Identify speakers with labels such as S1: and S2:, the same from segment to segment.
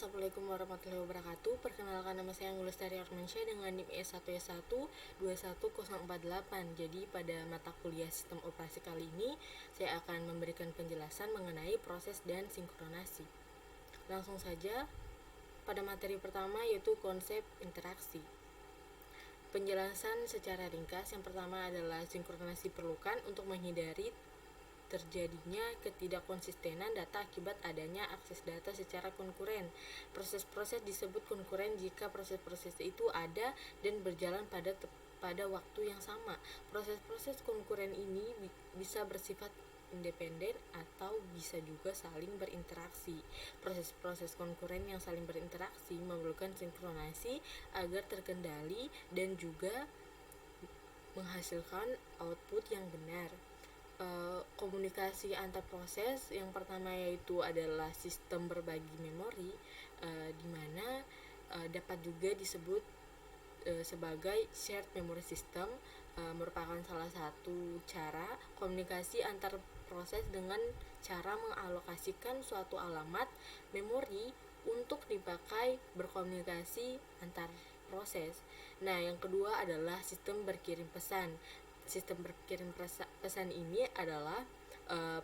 S1: Assalamualaikum warahmatullahi wabarakatuh. Perkenalkan, nama saya Anggul Lestari Armansyah dengan NIM S1S1 21048. Jadi pada mata kuliah sistem operasi kali ini saya akan memberikan penjelasan mengenai proses dan sinkronasi. Langsung saja pada materi pertama, yaitu konsep interaksi. Penjelasan secara ringkas, yang pertama adalah sinkronasi diperlukan untuk menghindari terjadinya ketidakkonsistenan data akibat adanya akses data secara konkuren. Proses-proses disebut konkuren jika proses-proses itu ada dan berjalan pada waktu yang sama. Proses-proses konkuren ini bisa bersifat independen atau bisa juga saling berinteraksi. Proses-proses konkuren yang saling berinteraksi memerlukan sinkronasi agar terkendali dan juga menghasilkan output yang benar. Komunikasi antar proses yang pertama yaitu adalah sistem berbagi memori, di mana dapat juga disebut sebagai shared memory system, merupakan salah satu cara komunikasi antar proses dengan cara mengalokasikan suatu alamat memori untuk dipakai berkomunikasi antar proses. Nah, yang kedua adalah sistem berkirim pesan. Sistem berkirim pesan ini adalah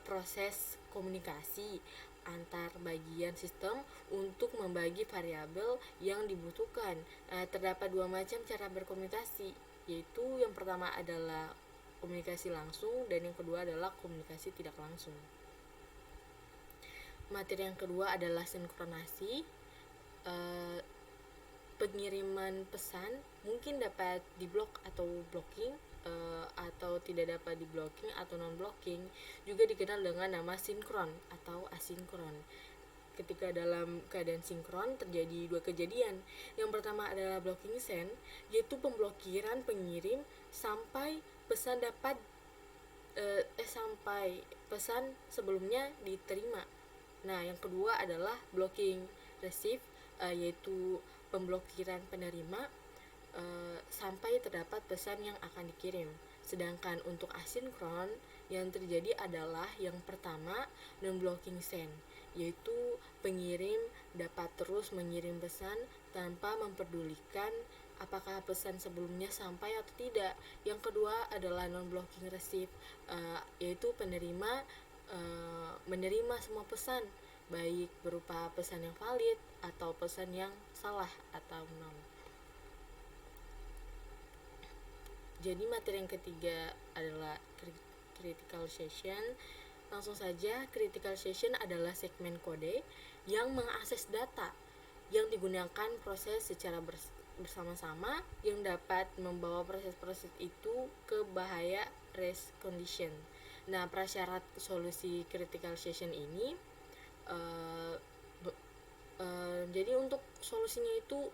S1: proses komunikasi antar bagian sistem untuk membagi variabel yang dibutuhkan. Terdapat dua macam cara berkomunikasi, yaitu yang pertama adalah komunikasi langsung dan yang kedua adalah komunikasi tidak langsung. Materi yang kedua adalah sinkronasi. Pengiriman pesan mungkin dapat diblok atau blocking, atau tidak dapat di-blocking atau non-blocking, juga dikenal dengan nama sinkron atau asinkron. Ketika dalam keadaan sinkron terjadi dua kejadian. Yang pertama adalah blocking send, yaitu pemblokiran pengirim sampai pesan sebelumnya diterima. Nah, yang kedua adalah blocking receive, yaitu pemblokiran penerima sampai terdapat pesan yang akan dikirim. Sedangkan untuk asinkron yang terjadi adalah yang pertama non-blocking send, yaitu pengirim dapat terus mengirim pesan tanpa memperdulikan apakah pesan sebelumnya sampai atau tidak. Yang kedua adalah non-blocking receive, yaitu penerima menerima semua pesan, baik berupa pesan yang valid atau pesan yang salah atau non. Jadi materi yang ketiga adalah critical session. Langsung saja, critical session adalah segmen kode yang mengakses data yang digunakan proses secara bersama-sama yang dapat membawa proses-proses itu ke bahaya race condition. Nah, prasyarat solusi critical session ini jadi untuk solusinya itu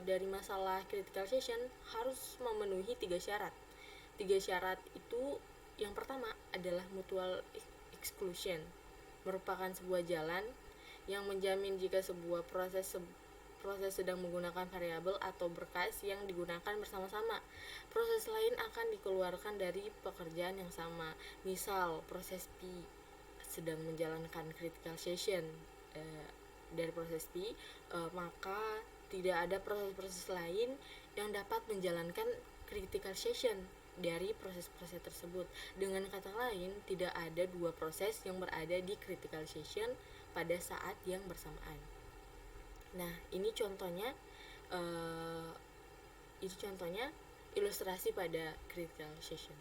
S1: dari masalah critical session harus memenuhi 3 syarat. 3 syarat itu yang pertama adalah mutual exclusion, merupakan sebuah jalan yang menjamin jika sebuah proses sedang menggunakan variabel atau berkas yang digunakan bersama-sama, proses lain akan dikeluarkan dari pekerjaan yang sama. Misal, proses P sedang menjalankan critical session dari proses P, maka tidak ada proses-proses lain yang dapat menjalankan critical session dari proses-proses tersebut. Dengan kata lain, tidak ada dua proses yang berada di critical session pada saat yang bersamaan. Nah, ini contohnya ilustrasi pada critical session.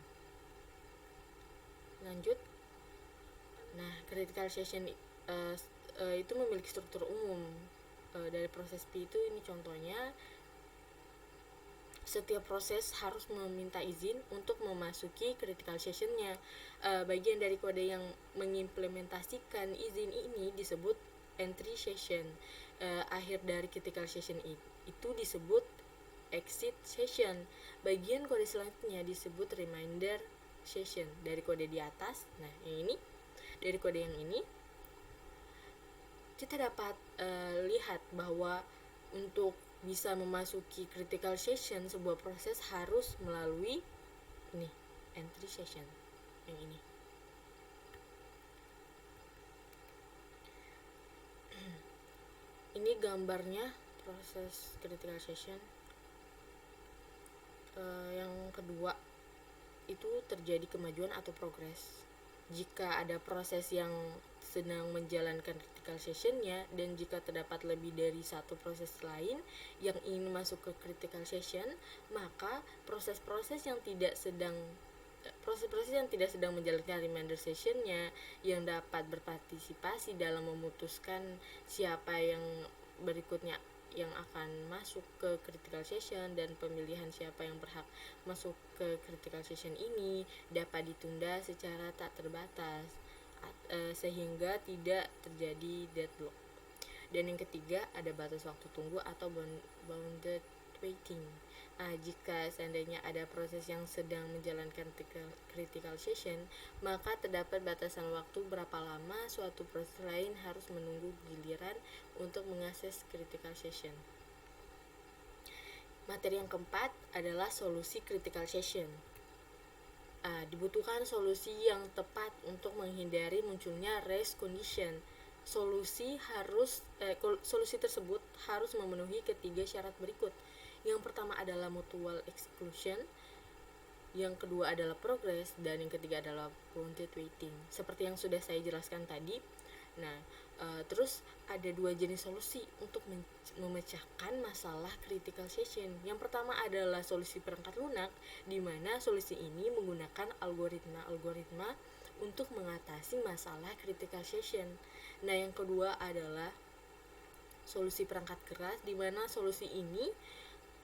S1: Lanjut. Nah, critical session itu memiliki struktur umum. Dari proses P itu, ini contohnya, setiap proses harus meminta izin untuk memasuki critical session-nya. Bagian dari kode yang mengimplementasikan izin ini disebut entry session. Akhir dari critical session itu disebut exit session. Bagian kode selanjutnya disebut reminder session dari kode di atas. Nah, yang ini, dari kode yang ini kita dapat lihat bahwa untuk bisa memasuki critical session, sebuah proses harus melalui ini, entry session yang ini. Ini gambarnya proses critical session. Yang kedua itu terjadi kemajuan atau progres. Jika ada proses yang sedang menjalankan critical sessionnya, dan jika terdapat lebih dari satu proses lain yang ingin masuk ke critical session, maka proses-proses yang tidak sedang menjalankan remainder sessionnya yang dapat berpartisipasi dalam memutuskan siapa yang berikutnya yang akan masuk ke critical session dan pemilihan siapa yang berhak masuk ke critical session ini dapat ditunda secara tak terbatas sehingga tidak terjadi deadlock. Dan yang ketiga ada batas waktu tunggu atau bounded waiting. Jika seandainya ada proses yang sedang menjalankan critical session, maka terdapat batasan waktu berapa lama suatu proses lain harus menunggu giliran untuk mengakses critical session. Materi yang keempat adalah solusi critical session. Dibutuhkan solusi yang tepat untuk menghindari munculnya race condition. Solusi tersebut harus memenuhi ketiga syarat berikut. Yang pertama adalah mutual exclusion, yang kedua adalah progress, dan yang ketiga adalah bounded waiting. Seperti yang sudah saya jelaskan tadi. Nah, terus ada dua jenis solusi untuk memecahkan masalah critical session. Yang pertama adalah solusi perangkat lunak, di mana solusi ini menggunakan algoritma untuk mengatasi masalah critical session. Nah, yang kedua adalah solusi perangkat keras, di mana solusi ini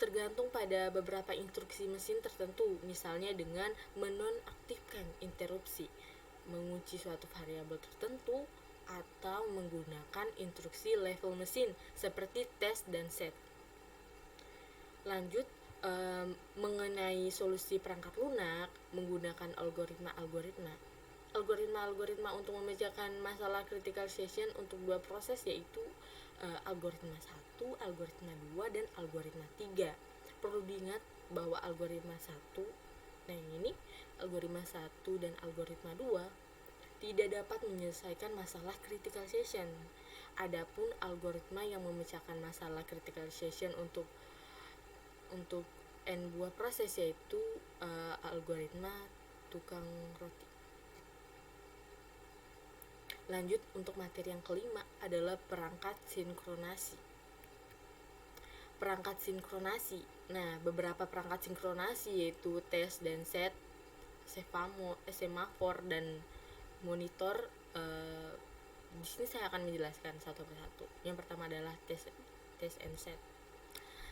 S1: tergantung pada beberapa instruksi mesin tertentu, misalnya dengan menonaktifkan interupsi, mengunci suatu variabel tertentu, atau menggunakan instruksi level mesin seperti test dan set. Lanjut, mengenai solusi perangkat lunak menggunakan algoritma untuk memecahkan masalah critical session untuk dua proses, yaitu algoritma 1, algoritma 2, dan algoritma 3. Perlu diingat bahwa algoritma 1, nah ini algoritma 1 dan algoritma 2 tidak dapat menyelesaikan masalah critical session. Adapun algoritma yang memecahkan masalah critical session untuk n buah proses, yaitu algoritma tukang roti. Lanjut, untuk materi yang kelima adalah perangkat sinkronasi. Perangkat sinkronasi. Nah, beberapa perangkat sinkronasi yaitu test dan set, semafor, dan monitor. Di sini saya akan menjelaskan satu persatu. Yang pertama adalah test and set.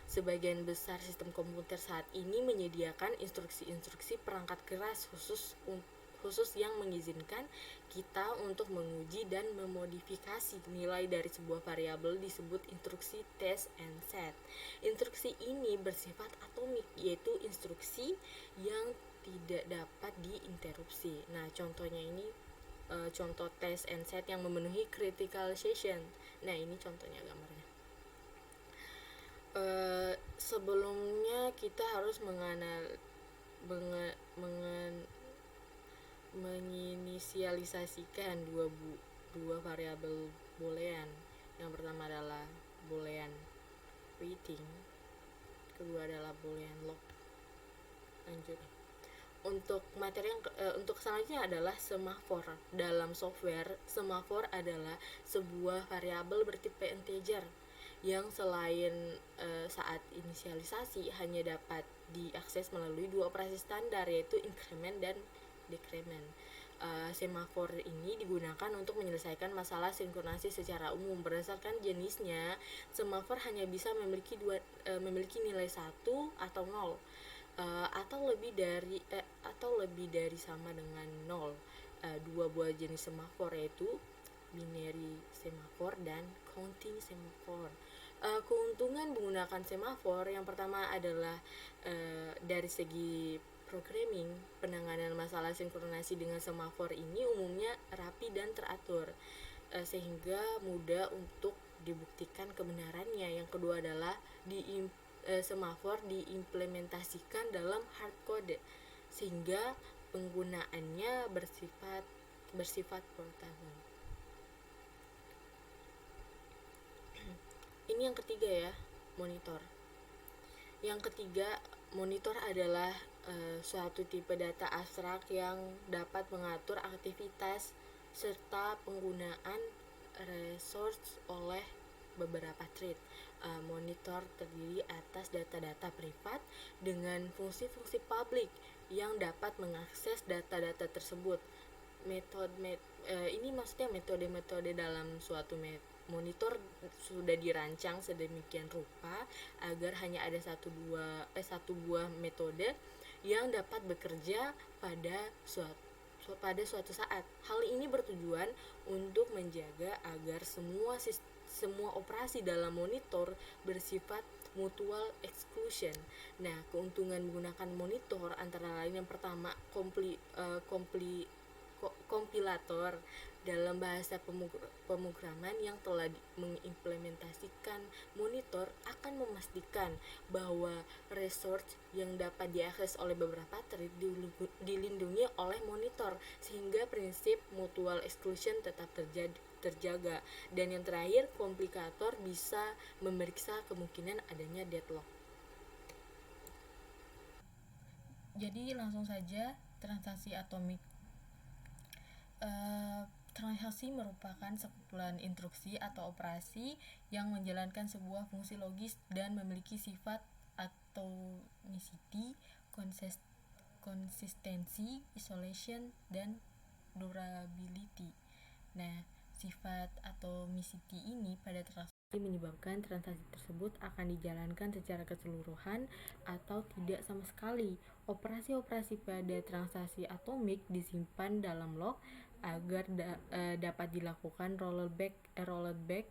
S1: Sebagian besar sistem komputer saat ini menyediakan instruksi-instruksi perangkat keras khusus yang mengizinkan kita untuk menguji dan memodifikasi nilai dari sebuah variabel disebut instruksi test and set. Instruksi ini bersifat atomik, yaitu instruksi yang tidak dapat diinterupsi. Nah, contohnya ini contoh test and set yang memenuhi critical session. Nah, ini contohnya gambarnya. Sebelumnya kita harus menginisialisasikan dua variabel boolean. Yang pertama adalah boolean waiting, kedua adalah boolean log. Lanjut. Untuk materi untuk selanjutnya adalah semafor. Dalam software, semafor adalah sebuah variabel bertipe integer yang selain saat inisialisasi hanya dapat diakses melalui dua operasi standar, yaitu increment dan decrement. Semafor ini digunakan untuk menyelesaikan masalah sinkronasi secara umum. Berdasarkan jenisnya, semafor hanya bisa memiliki nilai 1 atau 0, atau lebih dari sama dengan 0. Dua buah jenis semafor yaitu binary semafor dan counting semafor. Keuntungan menggunakan semafor yang pertama adalah dari segi programming, penanganan masalah sinkronasi dengan semafor ini umumnya rapi dan teratur, sehingga mudah untuk dibuktikan kebenarannya. Yang kedua adalah semafor diimplementasikan dalam hardcode, sehingga penggunaannya bersifat portable. ini yang ketiga ya, monitor. Yang ketiga, monitor adalah suatu tipe data abstrak yang dapat mengatur aktivitas serta penggunaan resource oleh beberapa thread. Monitor terdiri atas data-data privat dengan fungsi-fungsi publik yang dapat mengakses data-data tersebut. Ini maksudnya metode-metode dalam suatu monitor sudah dirancang sedemikian rupa agar hanya ada satu buah metode yang dapat bekerja pada suatu saat. Hal ini bertujuan untuk menjaga agar semua operasi dalam monitor bersifat mutual exclusion. Nah, keuntungan menggunakan monitor antara lain yang pertama, kompilator dalam bahasa pemrograman yang telah mengimplementasikan monitor akan memastikan bahwa resource yang dapat diakses oleh beberapa thread dilindungi oleh monitor sehingga prinsip mutual exclusion tetap terjaga. Dan yang terakhir, komplikator bisa memeriksa kemungkinan adanya deadlock. Jadi langsung saja, transaksi atomik. Transaksi merupakan sekumpulan instruksi atau operasi yang menjalankan sebuah fungsi logis dan memiliki sifat atomicity, konsistensi, isolation, dan durability. Nah, sifat atomicity ini pada transaksi menyebabkan transaksi tersebut akan dijalankan secara keseluruhan atau tidak sama sekali. Operasi-operasi pada transaksi atomik disimpan dalam log agar dapat dilakukan rollback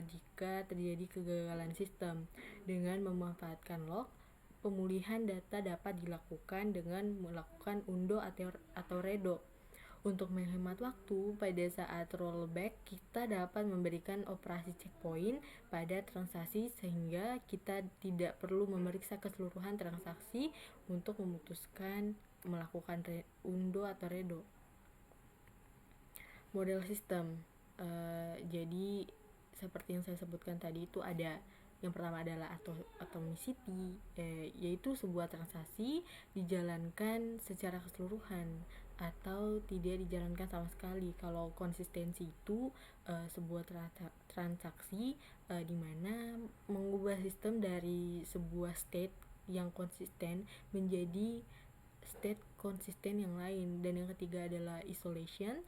S1: jika terjadi kegagalan sistem. Dengan memanfaatkan log, pemulihan data dapat dilakukan dengan melakukan undo atau redo. Untuk menghemat waktu pada saat rollback, kita dapat memberikan operasi checkpoint pada transaksi sehingga kita tidak perlu memeriksa keseluruhan transaksi untuk memutuskan melakukan undo atau redo. Model sistem, jadi seperti yang saya sebutkan tadi itu ada yang pertama adalah atomicity, yaitu sebuah transaksi dijalankan secara keseluruhan atau tidak dijalankan sama sekali. Kalau konsistensi itu sebuah transaksi di mana mengubah sistem dari sebuah state yang konsisten menjadi state konsisten yang lain. Dan yang ketiga adalah isolation,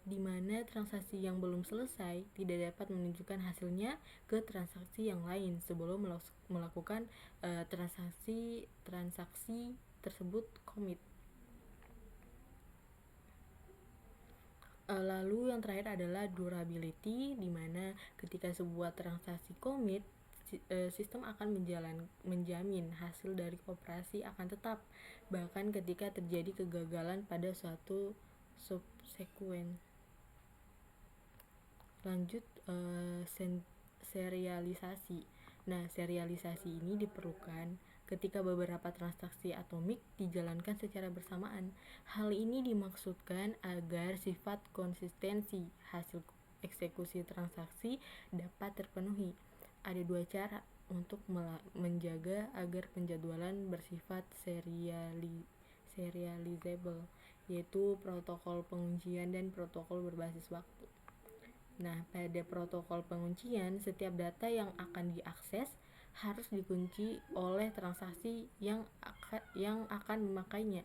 S1: di mana transaksi yang belum selesai tidak dapat menunjukkan hasilnya ke transaksi yang lain sebelum melakukan transaksi tersebut commit. Lalu yang terakhir adalah durability, di mana ketika sebuah transaksi commit, sistem akan menjamin hasil dari operasi akan tetap bahkan ketika terjadi kegagalan pada suatu subsequent. Lanjut, serialisasi. Nah, serialisasi ini diperlukan ketika beberapa transaksi atomik dijalankan secara bersamaan. Hal ini dimaksudkan agar sifat konsistensi hasil eksekusi transaksi dapat terpenuhi. Ada dua cara untuk menjaga agar penjadwalan bersifat serializable, yaitu protokol penguncian dan protokol berbasis waktu. Nah, pada protokol penguncian, setiap data yang akan diakses harus dikunci oleh transaksi yang akan memakainya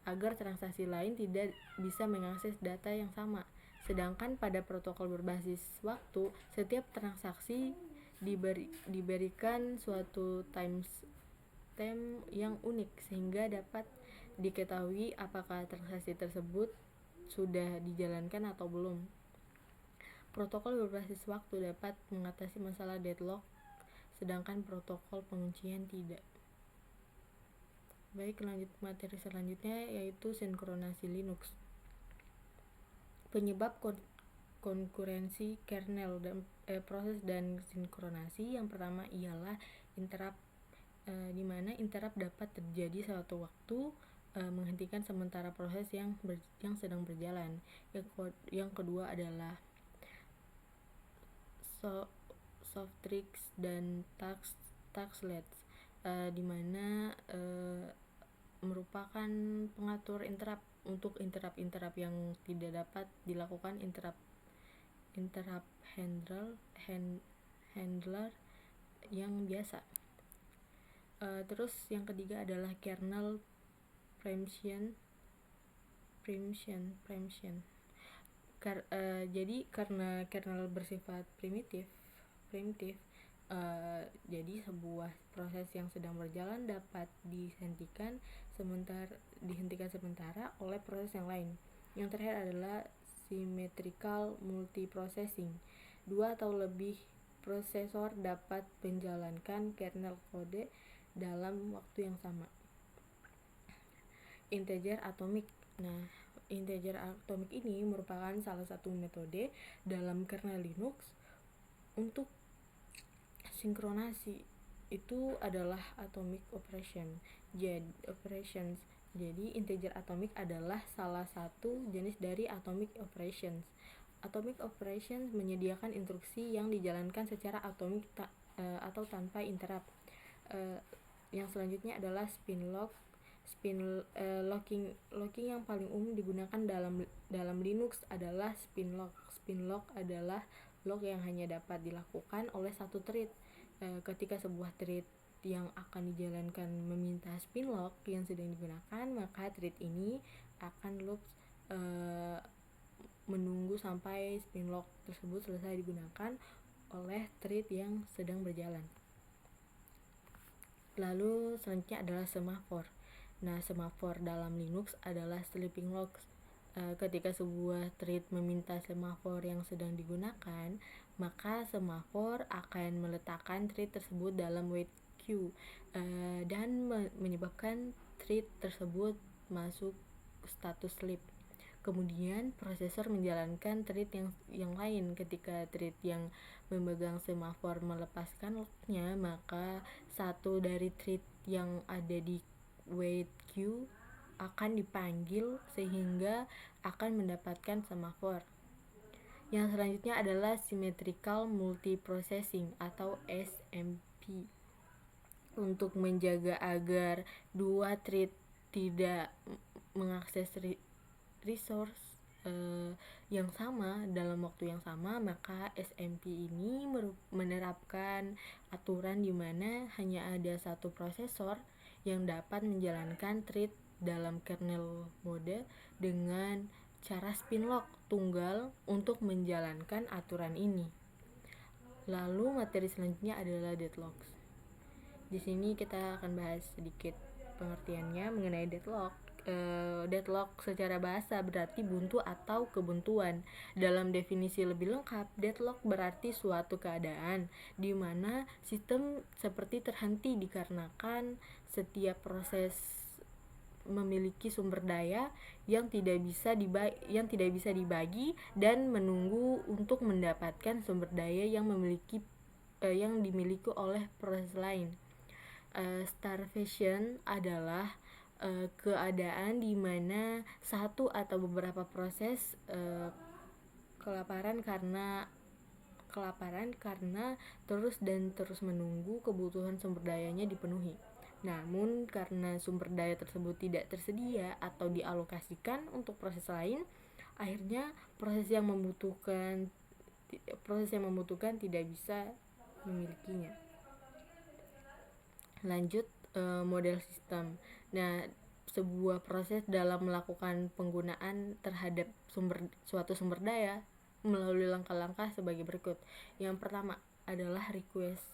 S1: agar transaksi lain tidak bisa mengakses data yang sama. Sedangkan pada protokol berbasis waktu, setiap transaksi diberikan suatu timestamp yang unik sehingga dapat diketahui apakah transaksi tersebut sudah dijalankan atau belum. Protokol berbasis waktu dapat mengatasi masalah deadlock, sedangkan protokol penguncian tidak. Baik, lanjut materi selanjutnya yaitu sinkronasi Linux. Penyebab konkurensi kernel dan proses dan sinkronasi yang pertama ialah interrupt, di mana interrupt dapat terjadi suatu waktu menghentikan sementara proses yang sedang berjalan. Yang kedua adalah Softrix dan Tasklet, di mana merupakan pengatur interrupt untuk interrupt yang tidak dapat dilakukan interrupt handler yang biasa. Terus yang ketiga adalah kernel preemption. Jadi karena kernel bersifat primitif, jadi sebuah proses yang sedang berjalan dapat dihentikan sementara oleh proses yang lain. Yang terakhir adalah symmetrical multiprocessing. 2 atau lebih prosesor dapat menjalankan kernel kode dalam waktu yang sama. Integer atomic. Nah, integer atomic ini merupakan salah satu metode dalam kernel Linux untuk sinkronasi. Itu adalah atomic operations. Jadi integer atomic adalah salah satu jenis dari atomic operations. Atomic operations menyediakan instruksi yang dijalankan secara atomik atau tanpa interrupt. Yang selanjutnya adalah locking yang paling umum digunakan dalam Linux adalah spin lock. Spin lock adalah lock yang hanya dapat dilakukan oleh satu thread. Ketika sebuah thread yang akan dijalankan meminta spin lock yang sedang digunakan, maka thread ini akan loop menunggu sampai spin lock tersebut selesai digunakan oleh thread yang sedang berjalan. Lalu selanjutnya adalah semaphore. Nah, semaphore dalam Linux adalah sleeping locks. Ketika sebuah thread meminta semaphore yang sedang digunakan, maka semaphore akan meletakkan thread tersebut dalam wait queue dan menyebabkan thread tersebut masuk status sleep. Kemudian prosesor menjalankan thread yang lain. Ketika thread yang memegang semaphore melepaskan locknya, maka satu dari thread yang ada di wait queue akan dipanggil sehingga akan mendapatkan semaphore. Yang selanjutnya adalah symmetrical multiprocessing atau SMP. Untuk menjaga agar dua thread tidak mengakses resource yang sama dalam waktu yang sama, maka SMP ini menerapkan aturan di mana hanya ada satu prosesor yang dapat menjalankan thread dalam kernel mode dengan cara spin lock tunggal untuk menjalankan aturan ini. Lalu materi selanjutnya adalah deadlocks. Di sini kita akan bahas sedikit pengertiannya mengenai deadlock. Deadlock secara bahasa berarti buntu atau kebuntuan. Dalam definisi lebih lengkap, deadlock berarti suatu keadaan di mana sistem seperti terhenti dikarenakan setiap proses memiliki sumber daya yang tidak bisa dibagi dan menunggu untuk mendapatkan sumber daya yang dimiliki oleh proses lain. Starvation adalah keadaan di mana satu atau beberapa proses kelaparan karena terus menunggu kebutuhan sumber dayanya dipenuhi. Namun karena sumber daya tersebut tidak tersedia atau dialokasikan untuk proses lain, akhirnya proses yang membutuhkan tidak bisa memilikinya. Lanjut, model sistem. Nah, sebuah proses dalam melakukan penggunaan terhadap suatu sumber daya melalui langkah-langkah sebagai berikut. Yang pertama adalah request,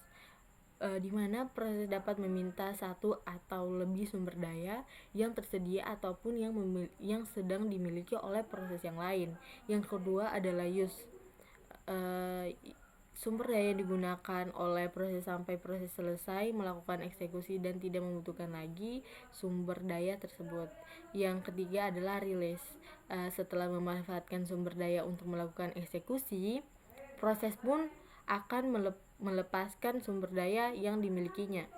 S1: di mana proses dapat meminta satu atau lebih sumber daya yang tersedia ataupun yang sedang dimiliki oleh proses yang lain. Yang kedua adalah use, sumber daya digunakan oleh proses sampai proses selesai melakukan eksekusi dan tidak membutuhkan lagi sumber daya tersebut. Yang ketiga adalah release, setelah memanfaatkan sumber daya untuk melakukan eksekusi, proses pun akan melepaskan sumber daya yang dimilikinya.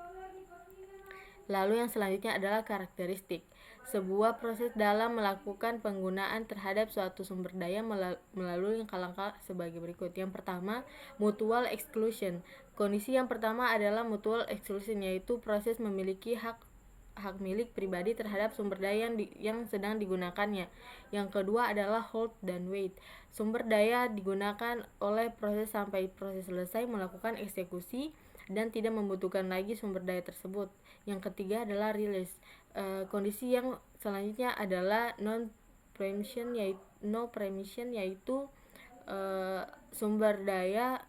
S1: Lalu yang selanjutnya adalah karakteristik. Sebuah proses dalam melakukan penggunaan terhadap suatu sumber daya melalui langkah-langkah sebagai berikut. Yang pertama, mutual exclusion. Kondisi yang pertama adalah mutual exclusion, yaitu proses memiliki hak milik pribadi terhadap sumber daya yang sedang digunakannya. Yang kedua adalah hold dan wait. Sumber daya digunakan oleh proses sampai proses selesai melakukan eksekusi dan tidak membutuhkan lagi sumber daya tersebut. Yang ketiga adalah release. Kondisi yang selanjutnya adalah no preemption, yaitu sumber daya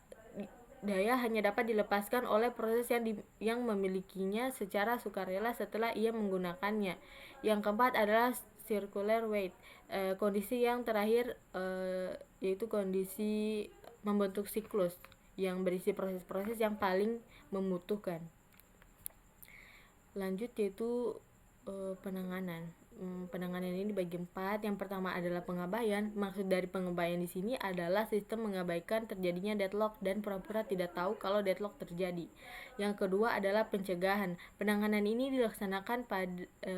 S1: hanya dapat dilepaskan oleh proses yang memilikinya secara sukarela setelah ia menggunakannya. Yang keempat adalah circular wait. Kondisi yang terakhir yaitu kondisi membentuk siklus yang berisi proses-proses yang paling membutuhkan. Lanjut yaitu penanganan. Penanganan ini dibagi 4. Yang pertama adalah pengabaian. Maksud dari pengabaian di sini adalah sistem mengabaikan terjadinya deadlock dan pura-pura tidak tahu kalau deadlock terjadi. Yang kedua adalah pencegahan. Penanganan ini dilaksanakan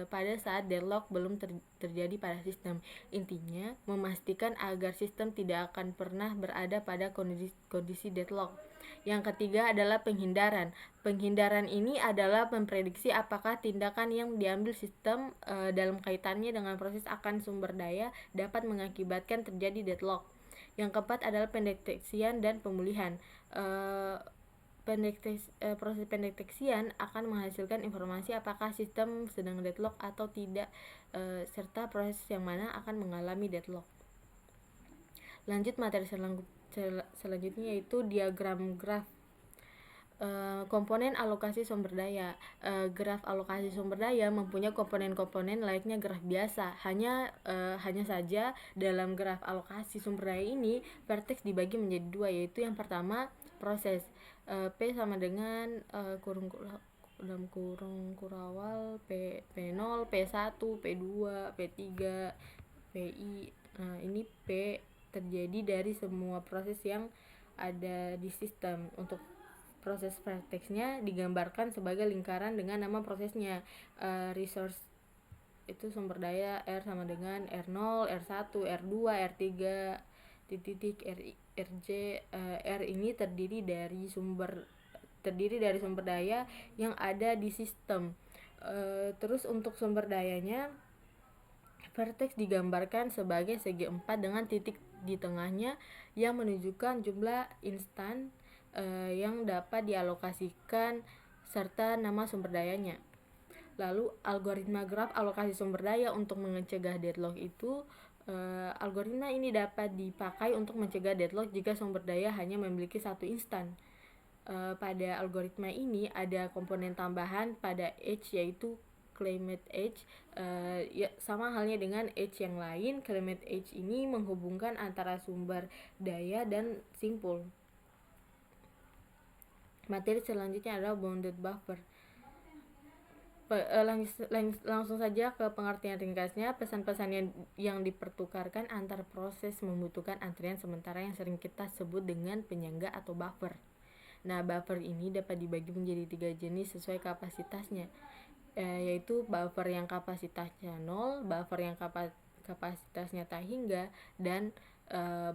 S1: pada saat deadlock belum terjadi pada sistem. Intinya, memastikan agar sistem tidak akan pernah berada pada kondisi deadlock. Yang ketiga adalah penghindaran. Penghindaran ini adalah memprediksi apakah tindakan yang diambil sistem dalam kaitannya dengan proses akan sumber daya dapat mengakibatkan terjadi deadlock. Yang keempat adalah pendeteksian dan pemulihan. Proses pendeteksian akan menghasilkan informasi apakah sistem sedang deadlock atau tidak, serta proses yang mana akan mengalami deadlock. Lanjut materi selanjutnya yaitu diagram graf. Komponen alokasi sumber daya. Graf alokasi sumber daya mempunyai komponen-komponen layaknya graf biasa. Hanya saja dalam graf alokasi sumber daya ini vertex dibagi menjadi 2, yaitu yang pertama proses. P sama dengan dalam kurung kurawal P0, P1, P2, P3, PI. Ini P terjadi dari semua proses yang ada di sistem. Untuk proses vertexnya digambarkan sebagai lingkaran dengan nama prosesnya. Resource itu sumber daya R sama dengan R0, R1, R2, R3, titik RJ. R ini terdiri dari sumber daya yang ada di sistem. Terus untuk sumber dayanya, vertex digambarkan sebagai segi 4 dengan titik di tengahnya yang menunjukkan jumlah instan yang dapat dialokasikan serta nama sumber dayanya. Lalu algoritma graf alokasi sumber daya untuk mencegah deadlock itu, algoritma ini dapat dipakai untuk mencegah deadlock jika sumber daya hanya memiliki satu instan. Pada algoritma ini ada komponen tambahan pada edge, yaitu climate edge. Sama halnya dengan edge yang lain, climate edge ini menghubungkan antara sumber daya dan simpul. Materi selanjutnya adalah bounded buffer. Langsung saja ke pengertian ringkasnya. Pesan-pesan yang dipertukarkan antar proses membutuhkan antrian sementara yang sering kita sebut dengan penyangga atau buffer. Nah, buffer ini dapat dibagi menjadi 3 jenis sesuai kapasitasnya, yaitu buffer yang kapasitasnya 0, buffer yang kapasitasnya tak hingga, dan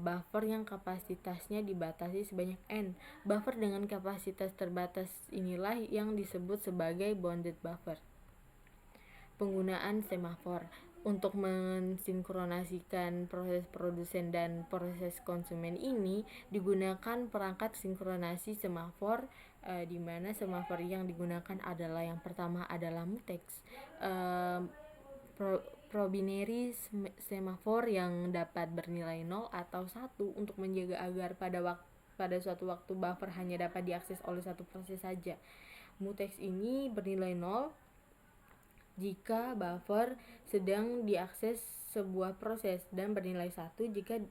S1: buffer yang kapasitasnya dibatasi sebanyak n. Buffer dengan kapasitas terbatas inilah yang disebut sebagai bounded buffer. Penggunaan semafor. Untuk mensinkronasikan proses produsen dan proses konsumen ini digunakan perangkat sinkronasi semafor, di mana semafor yang digunakan adalah yang pertama adalah mutex, probinary semafor yang dapat bernilai 0 atau 1 untuk menjaga agar pada suatu waktu buffer hanya dapat diakses oleh satu proses saja. Mutex ini bernilai 0 jika buffer sedang diakses sebuah proses dan bernilai 1 jika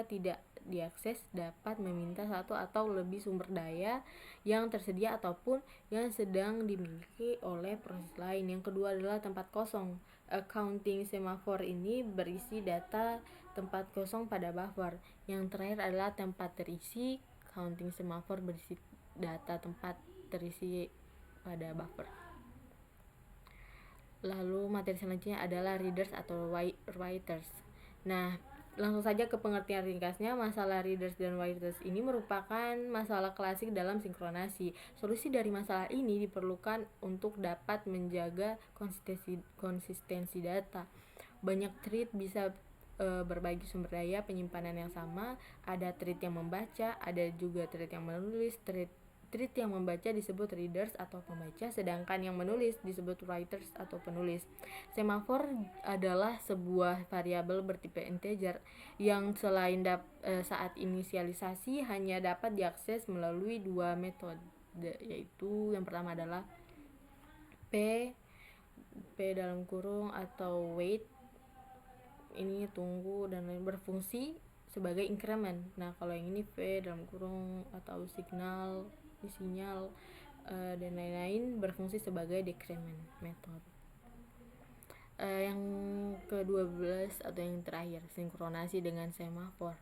S1: tidak diakses dapat meminta satu atau lebih sumber daya yang tersedia ataupun yang sedang dimiliki oleh proses lain. Yang kedua adalah tempat kosong. Counting semafor ini berisi data tempat kosong pada buffer. Yang terakhir adalah tempat terisi. Counting semafor berisi data tempat terisi pada buffer. Lalu materi selanjutnya adalah readers atau writers. Nah, langsung saja ke pengertian ringkasnya. Masalah readers dan writers ini merupakan masalah klasik dalam sinkronasi. Solusi dari masalah ini diperlukan untuk dapat menjaga konsistensi data. Banyak thread bisa berbagi sumber daya penyimpanan yang sama. Ada thread yang membaca, ada juga thread yang menulis. Thread yang membaca disebut readers atau pembaca, sedangkan yang menulis disebut writers atau penulis. Semafor adalah sebuah variabel bertipe integer yang selain saat inisialisasi hanya dapat diakses melalui dua metode, yaitu yang pertama adalah p dalam kurung atau wait, ini tunggu dan lain, berfungsi sebagai increment. Nah, kalau yang ini v dalam kurung atau sinyal dan lain-lain berfungsi sebagai decrement method. Yang ke-12 atau yang terakhir, sinkronasi dengan semafor.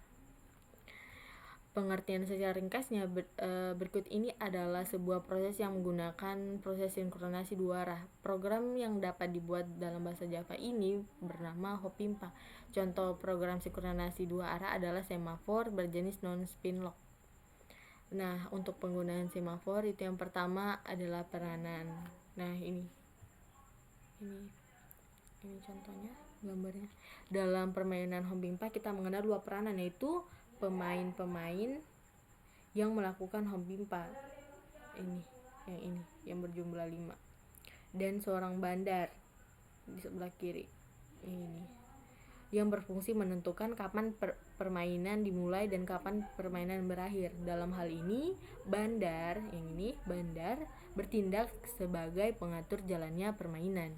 S1: Pengertian secara ringkasnya berikut ini adalah sebuah proses yang menggunakan proses sinkronasi dua arah. Program yang dapat dibuat dalam bahasa Java ini bernama Hopimpa. Contoh program sinkronasi dua arah adalah semafor berjenis non-spin lock. Nah, untuk penggunaan semafor itu yang pertama adalah peranan. Nah, ini contohnya, gambarnya. Dalam permainan Hopimpa kita mengenal dua peranan, yaitu pemain-pemain yang melakukan Hopimpa. Ini yang berjumlah 5. Dan seorang bandar di sebelah kiri. Ini yang berfungsi menentukan kapan permainan dimulai dan kapan permainan berakhir. Dalam hal ini, bandar bertindak sebagai pengatur jalannya permainan.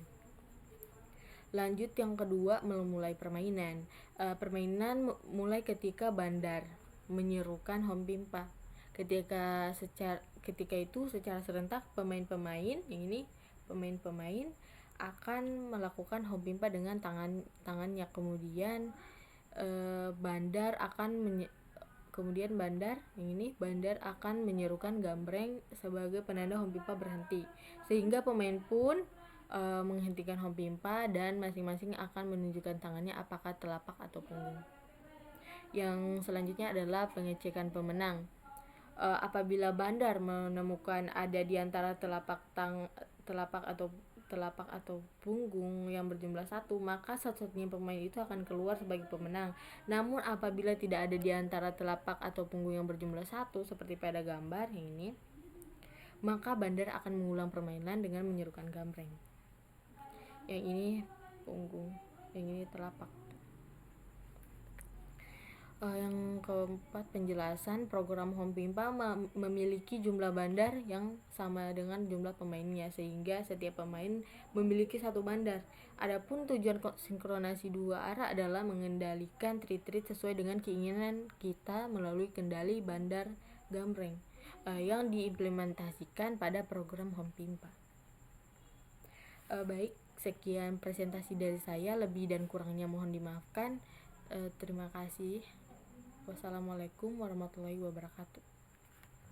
S1: Lanjut yang kedua, memulai permainan. Permainan mulai ketika bandar menyerukan Hopimpa. Ketika itu secara serentak pemain-pemain akan melakukan Hopimpa dengan tangannya. Kemudian bandar akan menyerukan gambreng sebagai penanda Hopimpa berhenti, sehingga pemain pun menghentikan Hopimpa dan masing-masing akan menunjukkan tangannya apakah telapak atau punggung. Yang selanjutnya adalah pengecekan pemenang. Apabila bandar menemukan ada di antara telapak atau punggung yang berjumlah 1, maka satu-satunya pemain itu akan keluar sebagai pemenang. Namun apabila tidak ada di antara telapak atau punggung yang berjumlah 1, seperti pada gambar ini, maka bandar akan mengulang permainan dengan menyerukan gambreng. Yang ini punggung, yang ini telapak. Yang keempat, penjelasan. Program Hopimpa memiliki jumlah bandar yang sama dengan jumlah pemainnya, sehingga setiap pemain memiliki satu bandar. Adapun tujuan sinkronasi dua arah adalah mengendalikan thread sesuai dengan keinginan kita melalui kendali bandar gambreng yang diimplementasikan pada program Hopimpa. Baik, sekian presentasi dari saya. Lebih dan kurangnya mohon dimaafkan. Terima kasih. Wassalamualaikum warahmatullahi wabarakatuh.